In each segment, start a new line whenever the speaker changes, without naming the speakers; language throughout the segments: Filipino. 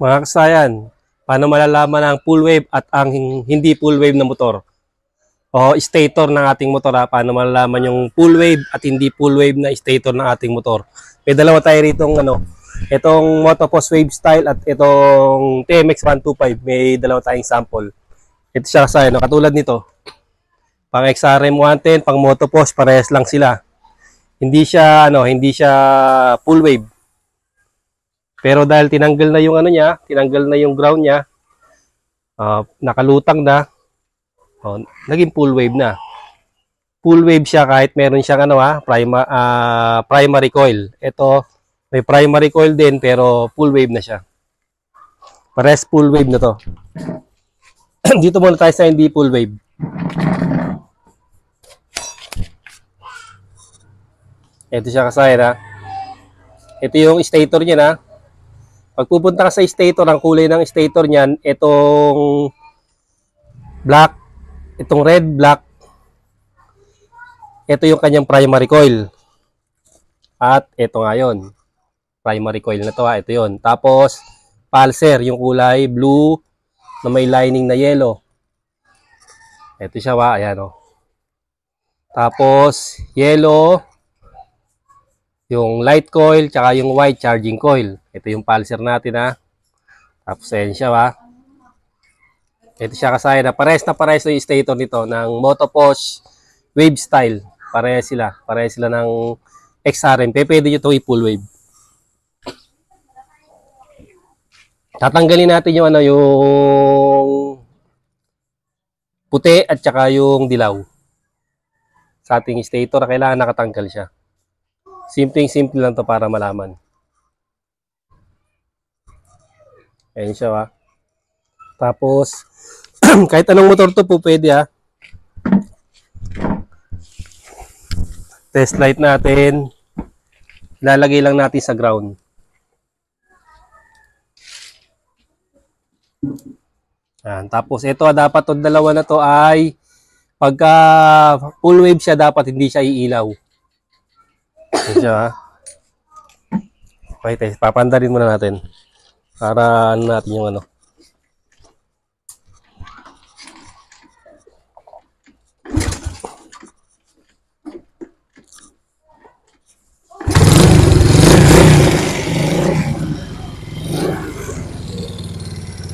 Mga kasayan, paano malalaman ang full wave at ang hindi full wave na motor? O stator ng ating motor ha? Paano malalaman yung full wave at hindi full wave na stator ng ating motor? May dalawa tayo rito itong Motopos Wave Style at itong TMX 125. May dalawa tayong sample. Ito siya kasayan, katulad nito. Pang XRM 110, pang Motopos, parehas lang sila. Hindi siya full wave. Pero dahil tinanggal na yung tinanggal na yung ground niya, nakalutang na, naging full wave na. Full wave siya kahit meron siyang primary coil. Ito, may primary coil din pero full wave na siya. Parehas full wave na to. Dito muna tayo sa hindi full wave. Ito siya kasayan Ito yung stator niya na. Pag pupunta ka sa stator, ang kulay ng stator niyan, itong black, itong red, black. Ito yung kanyang primary coil. At ito nga yun. Primary coil na to ito yun. Tapos, pulser, yung kulay blue na may lining na yellow. Ito siya ayan Tapos, yellow, yung light coil, tsaka yung white charging coil. Ito yung pulser natin Tapos ayan siya Ito siya kasayan na pares yung stator nito ng Motopos Wave Style. Pares sila ng XRM. Pwede nyo ito i-full wave. Tatanggalin natin yung yung puti at saka yung dilaw. Sa ating stator, kailangan nakatanggal siya. Simple lang to para malaman. Ayan siya Tapos, kahit anong motor to po pwede Test light natin. Lalagay lang natin sa ground. Ayan. Tapos ito dapat itong dalawa na to ay pagka full wave siya dapat hindi siya iilaw. Okay, papandarin muna natin para natin yung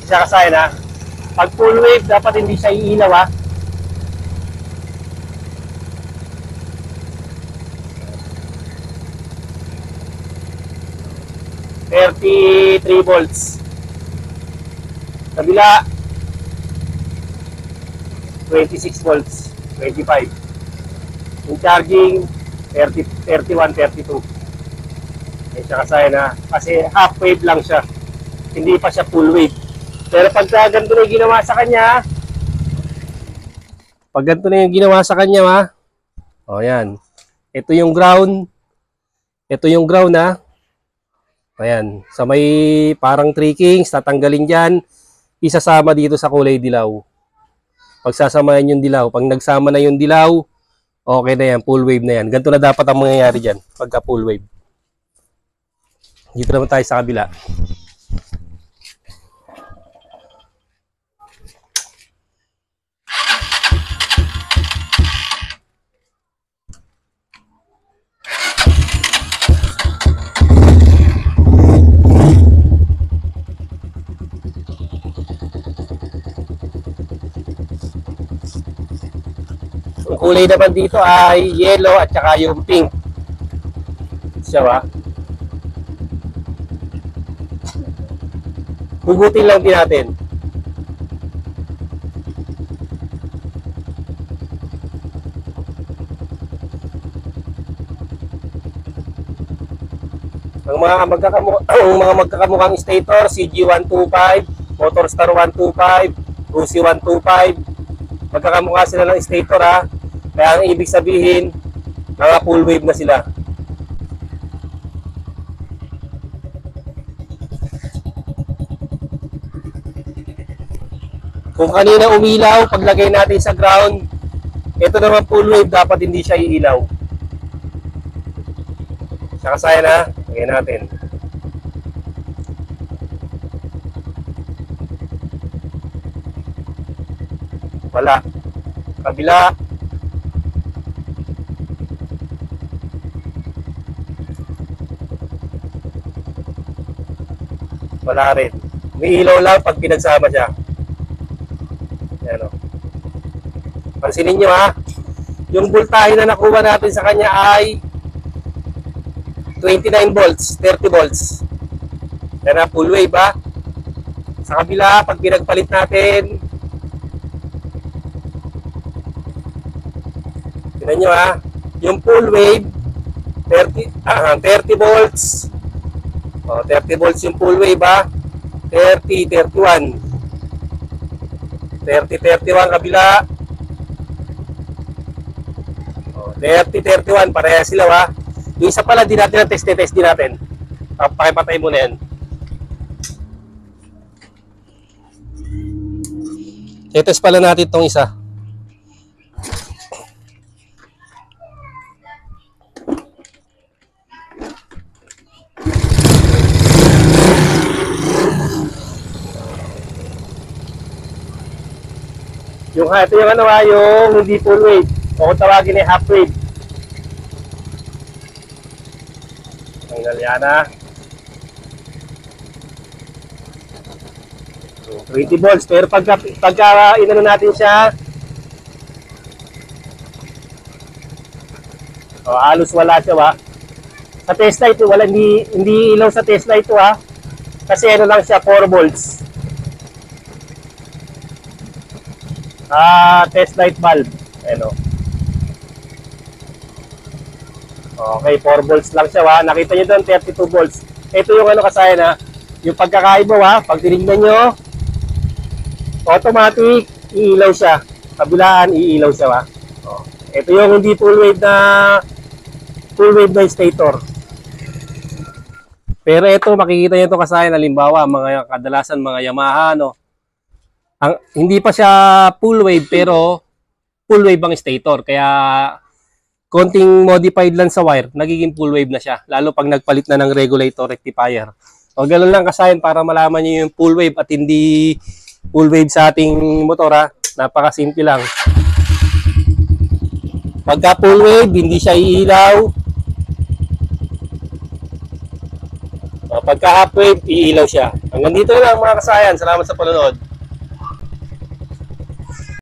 siya kasayan pag full wave dapat hindi siya iilaw 33 volts. Kabila 26 volts, 25. Yung charging 31, 32. Ay siya kasayan kasi half wave lang siya. Hindi pa siya full wave. Pero pag ganito na yung ginawa sa kanya, yan. Ito yung ground. Ayan, sa may parang 3 kings, tatanggalin dyan, isasama dito sa kulay dilaw. Pagsasamahin yung dilaw, pag nagsama na yung dilaw, okay na yan, full wave na yan. Ganito na dapat ang mangyayari dyan, pagka full wave. Dito naman tayo sa kabila. Ang kulay naman dito ay yellow at saka yung pink. Siya Hugutin lang din natin. Ang mga magkakamukhang stator, CG125, Motorstar 125, Rusi 125, magkakamukha sila ng stator Kaya ang ibig sabihin, mga full wave na sila. Kung kanina umilaw, paglagay natin sa ground, ito naman full wave, dapat hindi siya iilaw. Saka saya na, lagyan natin. Wala. Kabila. Wala rin. May ilaw lang pag pinagsama siya. Ayan o. Pansinin nyo ha. Yung voltahe na nakuha natin sa kanya ay 29 volts, 30 volts. Yan na, full wave ha. Sa kabila, pag pinagpalit natin, tignan nyo ha, yung full wave, 30 volts. O, 30 volts yung full wave ha. 30, 31. 30, 31 kabila. O, 30, 31, pareha sila ha. Yung isa pala, di natin ang test din natin. Pakipatay mo na yan. I-test pala natin itong isa. Ito yung ano ha, yung hindi full wave. O kung tawagin ay half wave. Tanggal yan ha. 20 volts. Pero pagka inano natin siya, halos wala siya ha. Sa test light, wala, hindi ilaw sa test light ha. Kasi ano lang siya, 4 volts. Test light bulb. Ano. Okay, 4 volts lang siya ha. Nakita nyo doon, 32 volts. Ito yung ano kasayan ha. Yung pagkakaiba ha, pag tinignan nyo, automatic, iilaw siya. Kabilaan, iilaw siya ha. Ito yung hindi full wave na stator. Pero ito, makikita nyo ito kasayan, halimbawa, mga kadalasan mga Yamaha, no? Hindi pa siya full wave pero full wave ang stator. Kaya konting modified lang sa wire, nagiging full wave na siya. Lalo pag nagpalit na ng regulator rectifier. O ganun lang kasayan para malaman nyo yung full wave at hindi full wave sa ating motor ha. Napakasimple lang. Pagka full wave, hindi siya iilaw. Pagka half wave, iilaw siya. Hanggang dito lang mga kasayan. Salamat sa panonood.